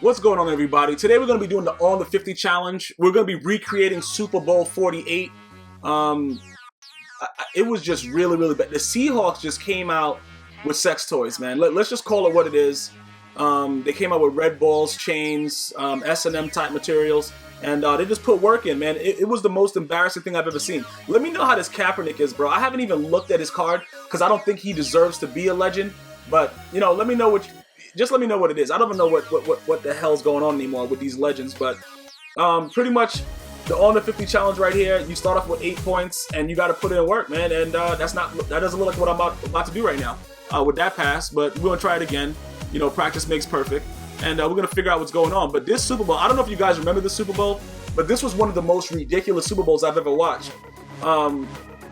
What's going on, everybody? Today we're going to be doing the On the 50 challenge. We're going to be recreating Super Bowl 48. It was just really bad. The Seahawks just came out with sex toys, man. Let's just call it what it is. They came out with red balls, chains, S&M type materials, and they just put work in, man. It was the most embarrassing thing I've ever seen. Let me know how this Kaepernick is, bro. I haven't even looked at his card because I don't think he deserves to be a legend. But, you know, let me know what it is. I don't even know what the hell's going on anymore with these legends. But pretty much the On the 50 challenge right here. You start off with 8 points, and you got to put in work, man. And that doesn't look like what I'm about to do right now with that pass. But we're gonna try it again. You know, practice makes perfect, and we're gonna figure out what's going on. But this Super Bowl, I don't know if you guys remember the Super Bowl, but this was one of the most ridiculous Super Bowls I've ever watched.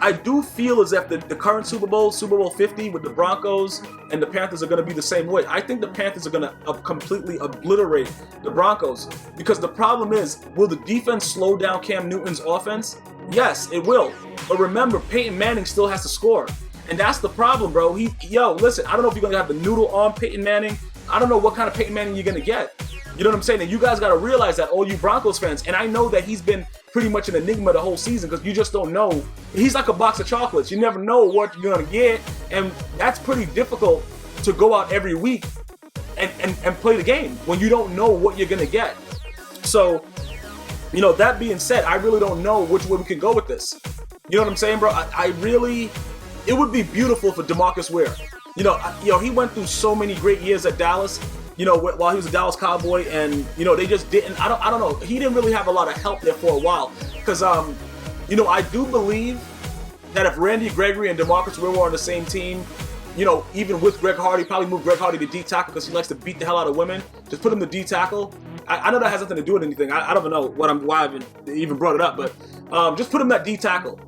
I do feel as if the current Super Bowl 50 with the Broncos and the Panthers are going to be the same way. I think the Panthers are going to completely obliterate the Broncos, because the problem is, will the defense slow down Cam Newton's offense? Yes, it will. But remember, Peyton Manning still has to score. And that's the problem, bro. Listen, I don't know if you're going to have the noodle on Peyton Manning. I don't know what kind of Peyton Manning you're going to get. You know what I'm saying? And you guys got to realize that, all you Broncos fans, and I know that he's been pretty much an enigma the whole season, because you just don't know. He's like a box of chocolates. You never know what you're going to get, and that's pretty difficult to go out every week and play the game when you don't know what you're going to get. So, you know, that being said, I really don't know which way we can go with this. You know what I'm saying, bro? It would be beautiful for DeMarcus Ware. You know, he went through so many great years at Dallas, you know, while he was a Dallas Cowboy, and, you know, they just didn't, I don't know, he didn't really have a lot of help there for a while, because, you know, I do believe that if Randy Gregory and DeMarcus Ware were on the same team, you know, even with Greg Hardy, probably move Greg Hardy to D tackle because he likes to beat the hell out of women, just put him to D tackle. I know that has nothing to do with anything. I don't know why I even brought it up, but just put him at D tackle.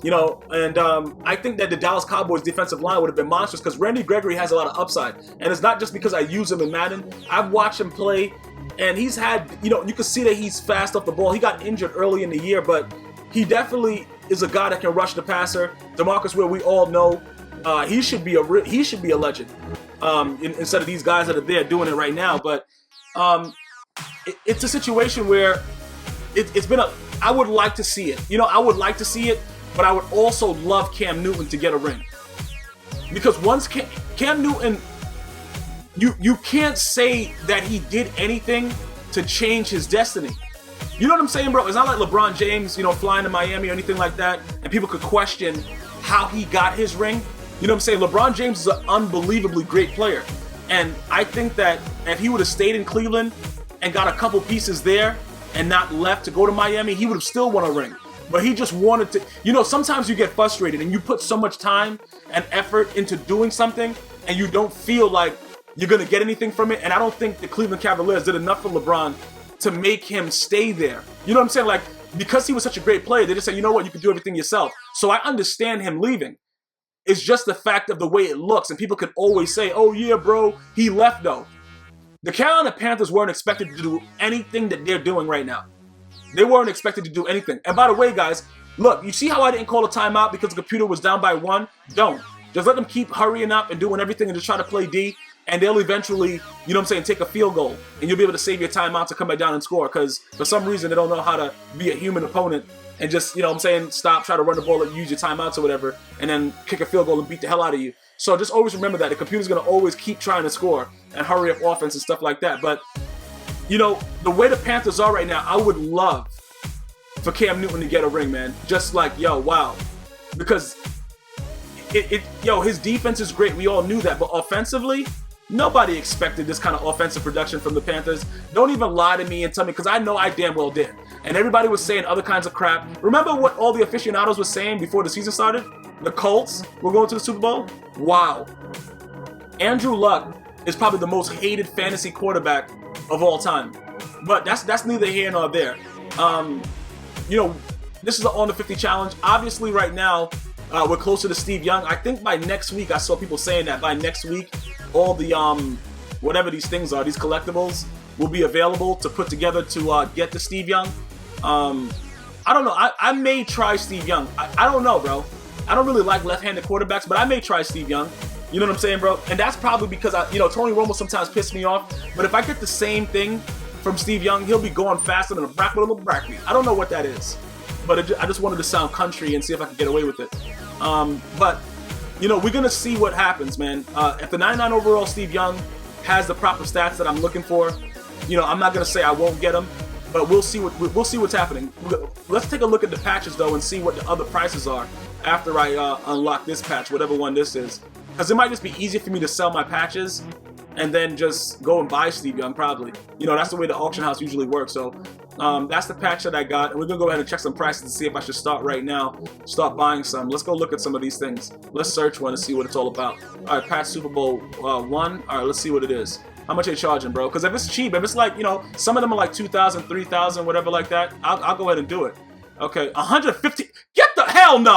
You know, and I think that the Dallas Cowboys defensive line would have been monstrous, because Randy Gregory has a lot of upside. And it's not just because I use him in Madden. I've watched him play, and he's had, you know, you can see that he's fast off the ball. He got injured early in the year, but he definitely is a guy that can rush the passer. DeMarcus Ware, we all know, he should be a legend instead of these guys that are there doing it right now. But it's a situation where it's been I would like to see it. You know, I would like to see it. But I would also love Cam Newton to get a ring. Because once Cam Newton, you can't say that he did anything to change his destiny. You know what I'm saying, bro? It's not like LeBron James, you know, flying to Miami or anything like that, and people could question how he got his ring. You know what I'm saying? LeBron James is an unbelievably great player. And I think that if he would have stayed in Cleveland and got a couple pieces there and not left to go to Miami, he would have still won a ring. But he just wanted to, you know, sometimes you get frustrated and you put so much time and effort into doing something and you don't feel like you're going to get anything from it. And I don't think the Cleveland Cavaliers did enough for LeBron to make him stay there. You know what I'm saying? Like, because he was such a great player, they just said, you know what, you can do everything yourself. So I understand him leaving. It's just the fact of the way it looks. And people can always say, oh yeah, bro, he left though. The Carolina Panthers weren't expected to do anything that they're doing right now. They weren't expected to do anything. And by the way, guys, look, you see how I didn't call a timeout because the computer was down by 1? Don't. Just let them keep hurrying up and doing everything and just try to play D, and they'll eventually, you know what I'm saying, take a field goal. And you'll be able to save your timeout to come back down and score, because for some reason they don't know how to be a human opponent and just, you know what I'm saying, stop, try to run the ball and use your timeouts or whatever, and then kick a field goal and beat the hell out of you. So just always remember that. The computer's going to always keep trying to score and hurry up offense and stuff like that. But, you know, the way the Panthers are right now, I would love for Cam Newton to get a ring, man. Just like, yo, wow. Because, his defense is great. We all knew that. But offensively, nobody expected this kind of offensive production from the Panthers. Don't even lie to me and tell me, because I know I damn well did. And everybody was saying other kinds of crap. Remember what all the aficionados were saying before the season started? The Colts were going to the Super Bowl? Wow. Andrew Luck is probably the most hated fantasy quarterback of all time. But that's neither here nor there. You know, this is the On the 50 challenge. Obviously, right now, we're closer to Steve Young. I think by next week, I saw people saying that by next week, all the, whatever these things are, these collectibles, will be available to put together to get to Steve Young. I don't know. I may try Steve Young. I don't know, bro. I don't really like left-handed quarterbacks, but I may try Steve Young. You know what I'm saying, bro? And that's probably because Tony Romo sometimes pisses me off. But if I get the same thing from Steve Young, he'll be going faster than a brack with a bracky. I don't know what that is, but I just wanted to sound country and see if I could get away with it. But we're gonna see what happens, man. If the 99 overall Steve Young has the proper stats that I'm looking for, I'm not gonna say I won't get him, but we'll see what's happening. Let's take a look at the patches though and see what the other prices are after I unlock this patch, whatever one this is, because it might just be easier for me to sell my patches and then just go and buy Steve Young, probably. That's the way the auction house usually works. So that's the patch that I got, and we're gonna go ahead and check some prices to see if I should start right now, start buying some. Let's go look at some of these things. Let's search one and see what it's all about. All right, patch Super Bowl 1. All right, let's see what it is. How much are they charging, bro? Because if it's cheap, if it's like, some of them are like 2,000, 3,000, whatever like that, I'll go ahead and do it. Okay, 150. Get the hell no!